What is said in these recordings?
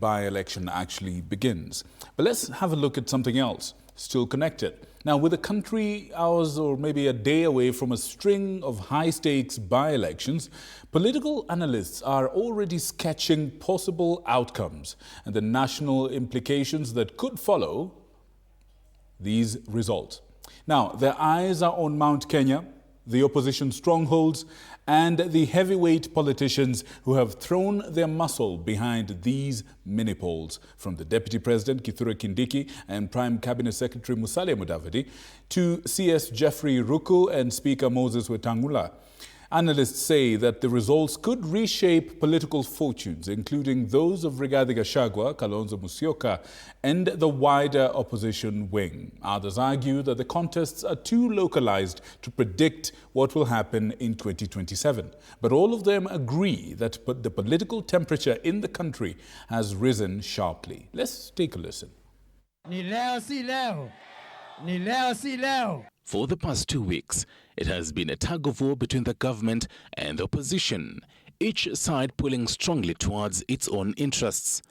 by-election actually begins. But let's have a look at something else, still connected. Now, with the country hours or maybe a day away from a string of high-stakes by-elections, political analysts are already sketching possible outcomes and the national implications that could follow these results. Now, their eyes are on Mount Kenya, the opposition strongholds, and the heavyweight politicians who have thrown their muscle behind these mini polls, from the Deputy President Kithure Kindiki and Prime Cabinet Secretary Musalia Mudavadi to CS Jeffrey Ruku and Speaker Moses Wetangula. Analysts say that the results could reshape political fortunes, including those of Rigathi Gachagua, Kalonzo Musyoka, and the wider opposition wing. Others argue that the contests are too localized to predict what will happen in 2027. But all of them agree that the political temperature in the country has risen sharply. Let's take a listen. Ni leo si leo. Ni leo si leo. For the past 2 weeks, it has been a tug-of-war between the government and the opposition, each side pulling strongly towards its own interests.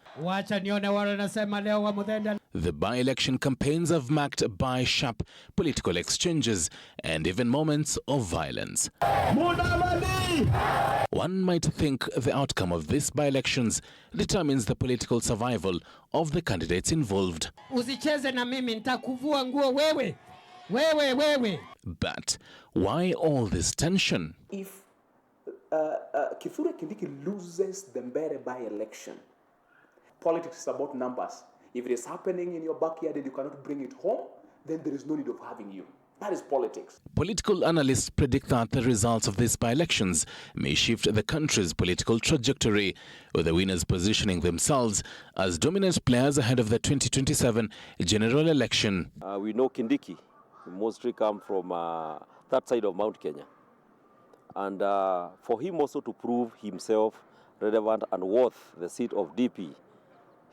The by-election campaigns have marked by sharp political exchanges and even moments of violence. One might think the outcome of these by-elections determines the political survival of the candidates involved. But why all this tension? If Kithure Kindiki loses the Mbere by-election, politics is about numbers. If it is happening in your backyard and you cannot bring it home, then there is no need of having you. That is politics. Political analysts predict that the results of these by-elections may shift the country's political trajectory, with the winners positioning themselves as dominant players ahead of the 2027 general election. We know Kindiki mostly come from that side of Mount Kenya. And for him also to prove himself relevant and worth the seat of DP,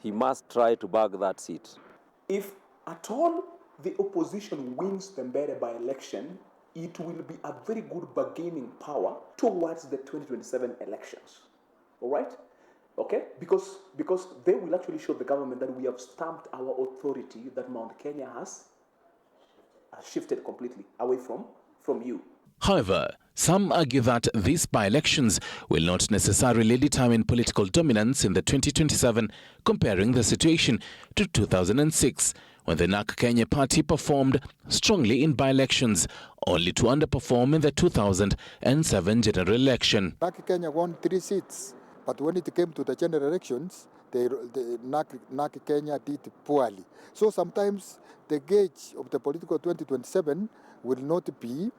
he must try to bag that seat. If at all the opposition wins the Mbere by-election, it will be a very good bargaining power towards the 2027 elections. All right? Okay? Because they will actually show the government that we have stamped our authority that Mount Kenya has shifted completely away from you. However, some argue that these by-elections will not necessarily determine political dominance in the 2027, comparing the situation to 2006, when the NARC Kenya party performed strongly in by-elections, only to underperform in the 2007 general election. NARC Kenya won 3 seats, but when it came to the general elections, the NARC Kenya did poorly. So sometimes the gauge of the political 2027 will not be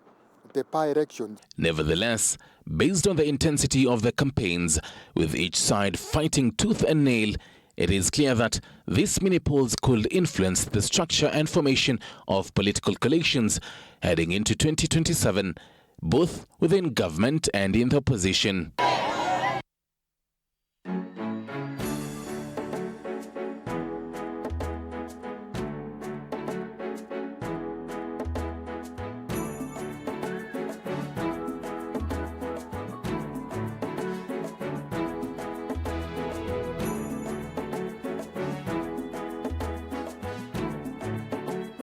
the by-elections. Nevertheless, based on the intensity of the campaigns, with each side fighting tooth and nail, it is clear that these mini-polls could influence the structure and formation of political coalitions heading into 2027, both within government and in the opposition.